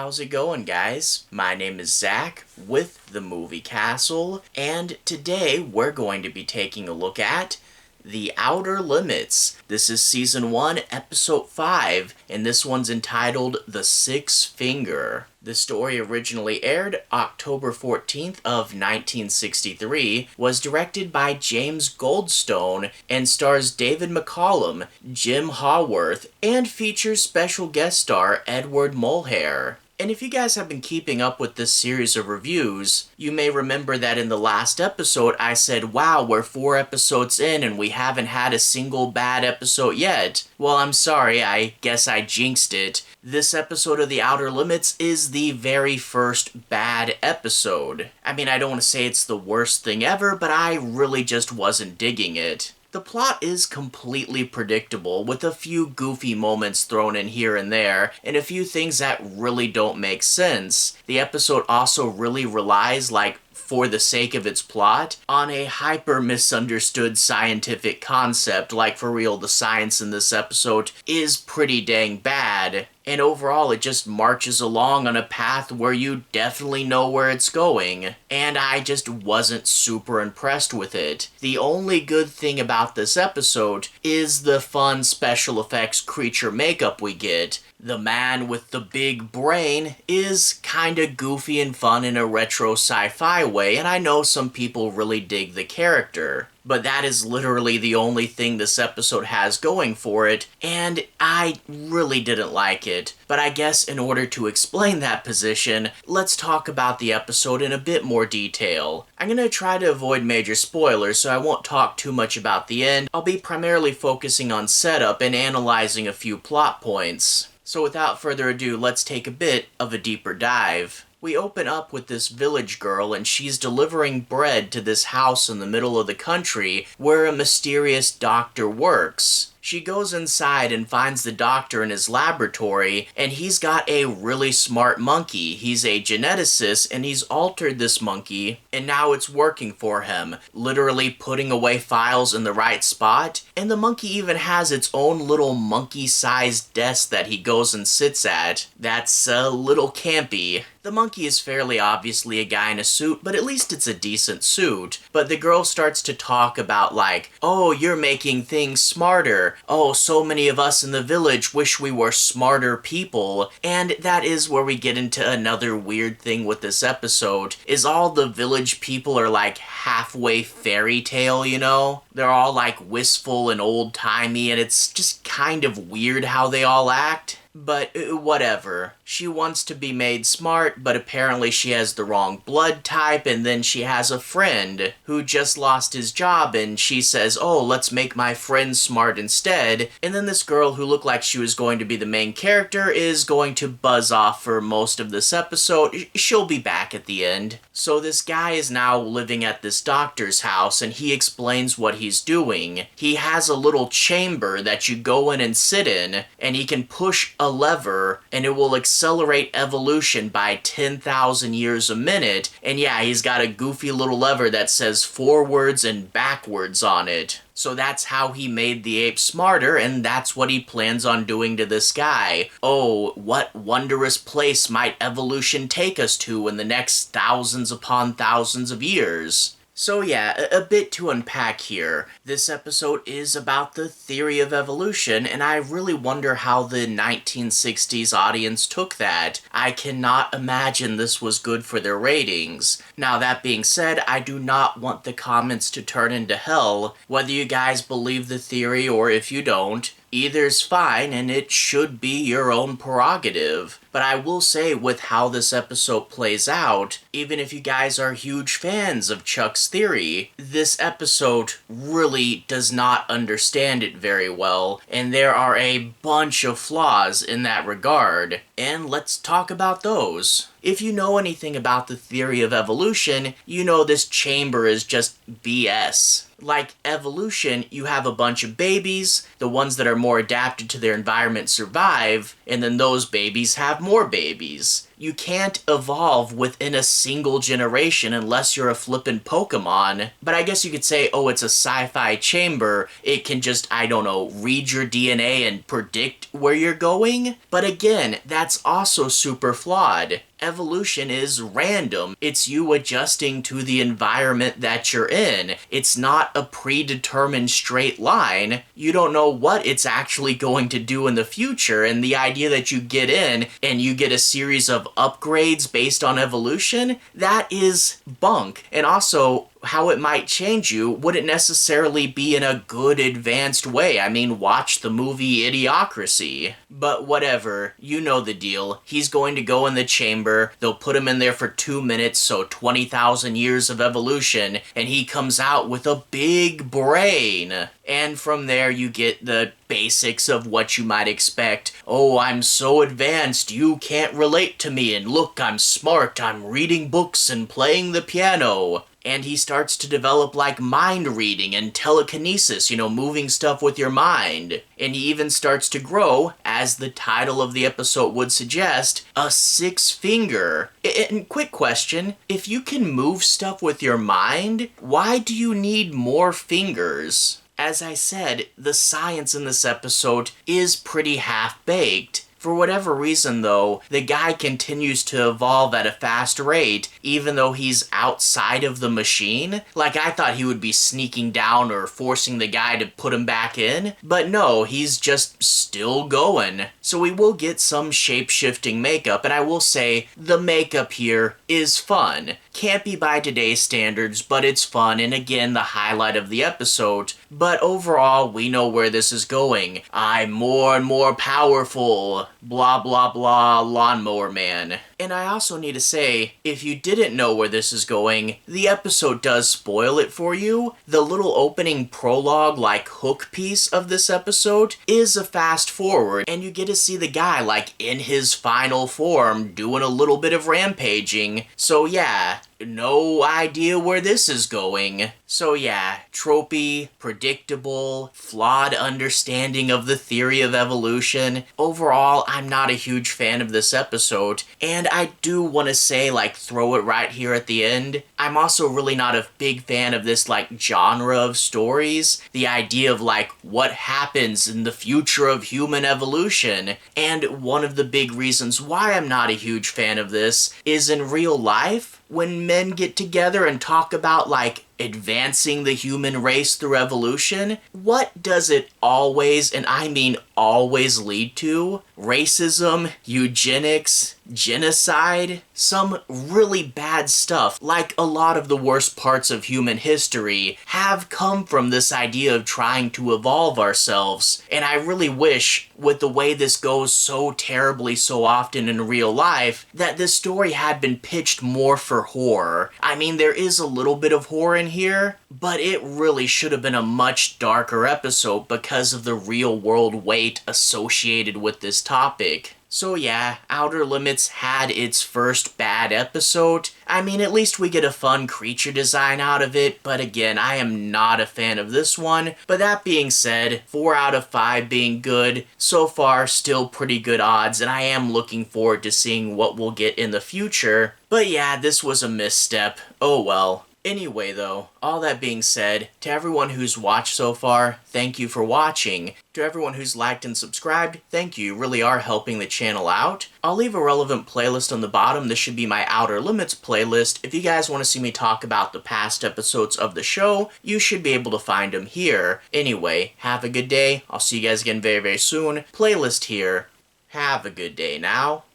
How's it going, guys? My name is Zach with the Movie Castle, and today we're going to be taking a look at The Outer Limits. This is Season 1, Episode 5, and this one's entitled The Six Finger. The story originally aired October 14th of 1963, was directed by James Goldstone, and stars David McCallum, Jim Haworth, and features special guest star Edward Mulhare. And if you guys have been keeping up with this series of reviews, you may remember that in the last episode I said, wow, we're 4 episodes in and we haven't had a single bad episode yet. Well, I'm sorry, I guess I jinxed it. This episode of The Outer Limits is the very first bad episode. I mean, I don't want to say it's the worst thing ever, but I really just wasn't digging it. The plot is completely predictable, with a few goofy moments thrown in here and there, and a few things that really don't make sense. The episode also really relies, for the sake of its plot, on a hyper-misunderstood scientific concept. Like, for real, the science in this episode is pretty dang bad. And overall, it just marches along on a path where you definitely know where it's going. And I just wasn't super impressed with it. The only good thing about this episode is the fun special effects creature makeup we get. The man with the big brain is kinda goofy and fun in a retro sci-fi way, and I know some people really dig the character. But that is literally the only thing this episode has going for it, and I really didn't like it. But I guess in order to explain that position, let's talk about the episode in a bit more detail. I'm gonna try to avoid major spoilers, so I won't talk too much about the end. I'll be primarily focusing on setup and analyzing a few plot points. So without further ado, let's take a bit of a deeper dive. We open up with this village girl, and she's delivering bread to this house in the middle of the country where a mysterious doctor works. She goes inside and finds the doctor in his laboratory, and he's got a really smart monkey. He's a geneticist, and he's altered this monkey, and now it's working for him, literally putting away files in the right spot, and the monkey even has its own little monkey-sized desk that he goes and sits at. That's a little campy. The monkey is fairly obviously a guy in a suit, but at least it's a decent suit. But the girl starts to talk about oh, you're making things smarter. Oh, so many of us in the village wish we were smarter people. And that is where we get into another weird thing with this episode, is all the village people are halfway fairy tale, you know? They're all wistful and old-timey, and it's just kind of weird how they all act. But whatever. She wants to be made smart, but apparently she has the wrong blood type, and then she has a friend who just lost his job, and she says, oh, let's make my friend smart instead. And then this girl who looked like she was going to be the main character is going to buzz off for most of this episode. She'll be back at the end. So this guy is now living at this doctor's house, and he explains what he's doing. He has a little chamber that you go in and sit in, and he can push a lever, and it will accelerate evolution by 10,000 years a minute. And yeah, he's got a goofy little lever that says forwards and backwards on it. So that's how he made the ape smarter, and that's what he plans on doing to this guy. Oh, what wondrous place might evolution take us to in the next thousands upon thousands of years? So yeah, a bit to unpack here. This episode is about the theory of evolution, and I really wonder how the 1960s audience took that. I cannot imagine this was good for their ratings. Now that being said, I do not want the comments to turn into hell. Whether you guys believe the theory or if you don't, either's fine, and it should be your own prerogative. But I will say, with how this episode plays out, even if you guys are huge fans of Chuck's theory, this episode really does not understand it very well, and there are a bunch of flaws in that regard. And let's talk about those. If you know anything about the theory of evolution, you know this chamber is just BS. Like evolution, you have a bunch of babies, the ones that are more adapted to their environment survive, and then those babies have more babies. You can't evolve within a single generation unless you're a flippin' Pokemon. But I guess you could say, oh, it's a sci-fi chamber. It can just, I don't know, read your DNA and predict where you're going. But again, that's also super flawed. Evolution is random. It's you adjusting to the environment that you're in. It's not a predetermined straight line. You don't know what it's actually going to do in the future, and the idea that you get in and you get a series of upgrades based on evolution, that is bunk. And also, how it might change you wouldn't necessarily be in a good advanced way. I mean, watch the movie Idiocracy. But whatever, you know the deal. He's going to go in the chamber, they'll put him in there for 2 minutes, so 20,000 years of evolution, and he comes out with a big brain. And from there you get the basics of what you might expect. Oh, I'm so advanced, you can't relate to me, and look, I'm smart, I'm reading books and playing the piano. And he starts to develop like mind reading and telekinesis, moving stuff with your mind. And he even starts to grow, as the title of the episode would suggest, a 6th finger. And quick question, if you can move stuff with your mind, why do you need more fingers? As I said, the science in this episode is pretty half-baked. For whatever reason, though, the guy continues to evolve at a fast rate, even though he's outside of the machine. Like, I thought he would be sneaking down or forcing the guy to put him back in, but no, he's just still going. So we will get some shape-shifting makeup, and I will say, the makeup here is fun. Can't be by today's standards, but it's fun, and again, the highlight of the episode. But overall, we know where this is going. I'm more and more powerful. Blah blah blah, Lawnmower Man. And I also need to say, if you didn't know where this is going, the episode does spoil it for you. The little opening prologue, like hook piece of this episode, is a fast forward, and you get to see the guy, like, in his final form, doing a little bit of rampaging. So yeah, no idea where this is going. So yeah, tropey, predictable, flawed understanding of the theory of evolution. Overall, I'm not a huge fan of this episode, and I do want to say, like, throw it right here at the end, I'm also really not a big fan of this, like, genre of stories. The idea of, like, what happens in the future of human evolution. And one of the big reasons why I'm not a huge fan of this is in real life, when men get together and talk about, like, advancing the human race through evolution, what does it always, and I mean always, lead to? Racism, eugenics, genocide, some really bad stuff. Like, a lot of the worst parts of human history have come from this idea of trying to evolve ourselves. And I really wish, with the way this goes so terribly so often in real life, that this story had been pitched more for horror. I mean, there is a little bit of horror in here, but it really should have been a much darker episode because of the real world weight associated with this topic. So yeah, Outer Limits had its first bad episode. I mean, at least we get a fun creature design out of it, but again, I am not a fan of this one. But that being said, 4 out of 5 being good, so far still pretty good odds, and I am looking forward to seeing what we'll get in the future. But yeah, this was a misstep. Oh well. Anyway though, all that being said, to everyone who's watched so far, thank you for watching. To everyone who's liked and subscribed, thank you, you really are helping the channel out. I'll leave a relevant playlist on the bottom. This should be my Outer Limits playlist. If you guys want to see me talk about the past episodes of the show, you should be able to find them here. Anyway, have a good day. I'll see you guys again very, very soon. Playlist here. Have a good day now.